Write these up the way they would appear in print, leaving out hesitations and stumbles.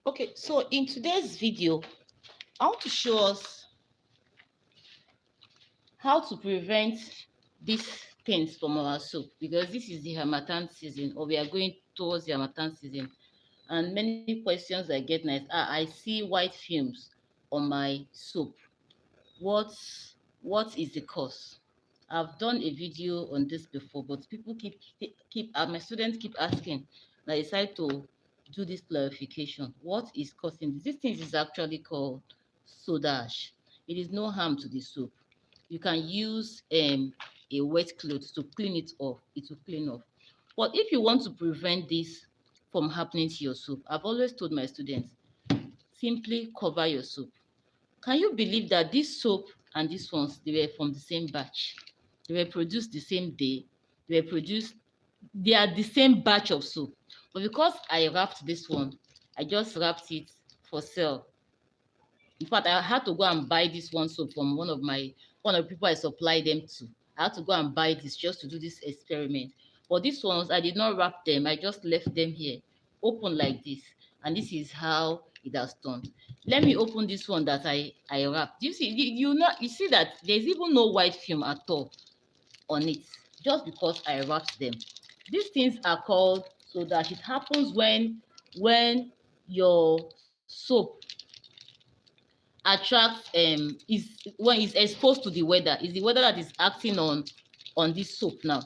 Okay, so in today's video, I want to show us how to prevent these things from our soap, because this is the Harmattan season, or we are going towards the Harmattan season. And many questions I get now is, I see white fumes on my soap. What what is the cause? I've done a video on this before, but people keep my students keep asking. And I decided to do this clarification. What is causing this? This thing is actually called soda ash. It is no harm to the soap. You can use a wet cloth to clean it off. It will clean off. But if you want to prevent this from happening to your soap, I've always told my students, simply cover your soap. Can you believe that this soap and these ones, they were from the same batch? They were produced the same day. They are the same batch of soap. But because I wrapped this one, I just wrapped it for sale. In fact, I had to go and buy this one soap from one of the people I supply them to. I had to go and buy this just to do this experiment. But these ones, I did not wrap them. I just left them here, open like this. And this is how it has done. Let me open this one that I wrapped. Do you see? You see that there's even no white film at all on it, just because I wrapped them. These things are called soda ash. It happens when your soap attracts is when it's exposed to the weather. It's the weather that is acting on this soap now.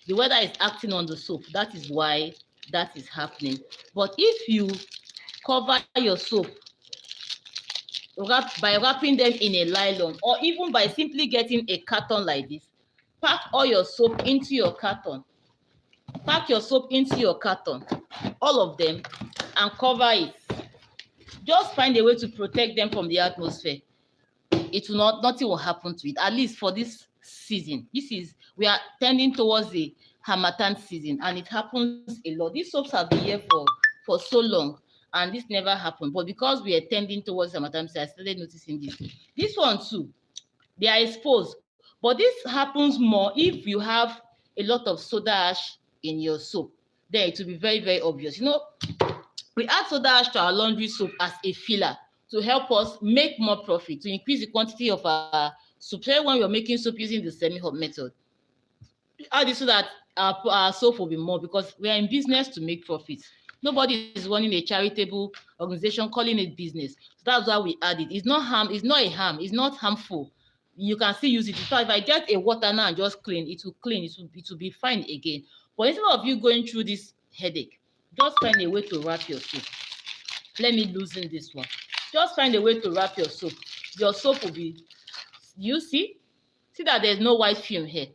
The weather is acting on the soap. That is why that is happening. But if you cover your soap by wrapping them in a nylon, or even by simply getting a carton like this, pack all your soap into your carton. Pack your soap into your carton, all of them, and cover it. Just find a way to protect them from the atmosphere. It will nothing will happen to it, at least for this season. We are tending towards the Harmattan season, and it happens a lot. These soaps have been here for so long, and this never happened. But because we are tending towards Harmattan season, I started noticing this. This one too, they are exposed. But this happens more if you have a lot of soda ash in your soap. Then it will be very, very obvious. We add soda ash to our laundry soap as a filler to help us make more profit, to increase the quantity of our soap. So when we're making soap using the semi-hot method, add it so that our soap will be more, because we are in business to make profits. Nobody is running a charitable organization calling it business. So that's why we add it. It's not harmful. You can still use it. In fact, if I get a water now and just clean, it will clean. It will be fine again. But instead of you going through this headache, just find a way to wrap your soap. Let me loosen this one. Just find a way to wrap your soap. Your soap will be, you see that there's no white film here.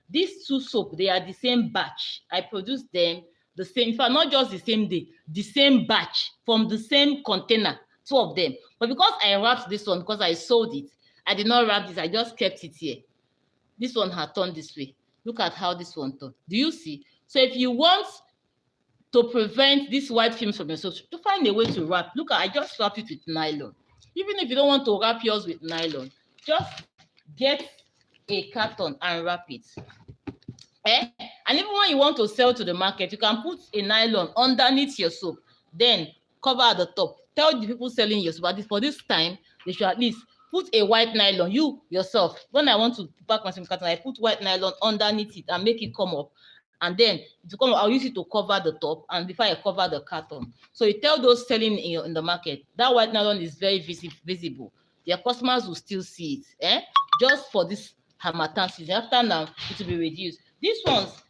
These two soap, they are the same batch. I produced them the same, in fact, not just the same day, the same batch from the same container, two of them. But because I wrapped this one, because I sold it, I did not wrap this, I just kept it here. This one had turned this way. Look at how this one turned. Do you see? So if you want to prevent these white films from your soap, to find a way to wrap. Look, I just wrapped it with nylon. Even if you don't want to wrap yours with nylon, just get a carton and wrap it. And even when you want to sell to the market, you can put a nylon underneath your soap, then cover at the top. Tell the people selling your soap, for this time, they should at least put a white nylon. You yourself, when I want to pack my carton, I put white nylon underneath it and make it come up. And then to come, I'll use it to cover the top, and before I cover the carton. So you tell those selling in the market that white nylon is very visible. Their customers will still see it. Just for this Harmattan season. After now, it will be reduced. These ones,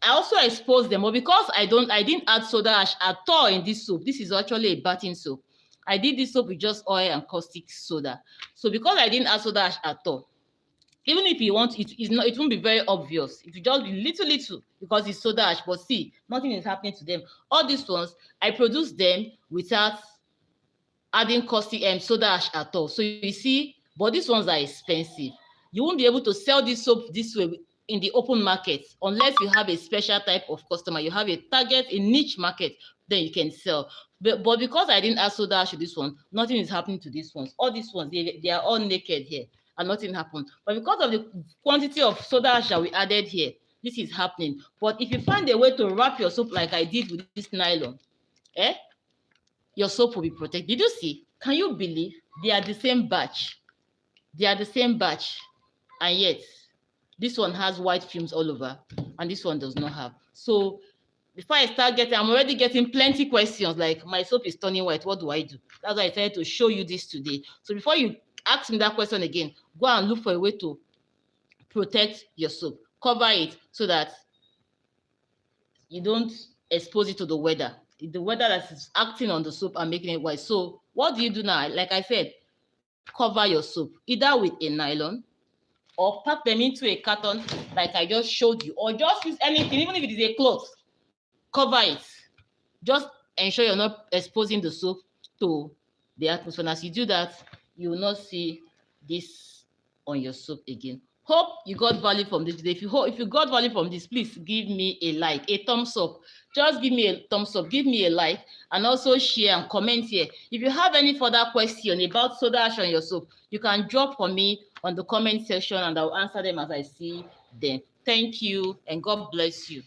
I also exposed them, but because I didn't add soda ash at all in this soap. This is actually a bathing soap. I did this soap with just oil and caustic soda. So because I didn't add soda ash at all, even if you want, it won't be very obvious. It will just be little, because it's soda ash. But see, nothing is happening to them. All these ones, I produced them without adding caustic soda ash at all. So you see, but these ones are expensive. You won't be able to sell this soap this way in the open market unless you have a special type of customer. You have a target, a niche market, then you can sell. But because I didn't add soda ash to this one, nothing is happening to these ones. All these ones, they are all naked here, and nothing happened. But because of the quantity of soda ash that we added here, this is happening. But if you find a way to wrap your soap like I did with this nylon, your soap will be protected. Did you see? Can you believe they are the same batch? They are the same batch, and yet this one has white fumes all over, and this one does not have. So before I start getting, I'm already getting plenty questions like, my soap is turning white, what do I do? That's why I decided to show you this today. So before you ask me that question again, go and look for a way to protect your soap. Cover it so that you don't expose it to the weather. The weather that is acting on the soap and making it white. So what do you do now? Like I said, cover your soap either with a nylon or pack them into a carton like I just showed you, or just use anything, even if it is a cloth, cover it. Just ensure you're not exposing the soap to the atmosphere. And as you do that, you will not see this on your soap again. Hope you got value from this. If you got value from this, please give me a like, a thumbs up. Just give me a thumbs up, give me a like, and also share and comment here. If you have any further question about soda ash on your soap, you can drop for me on the comment section and I'll answer them as I see them. Thank you and God bless you.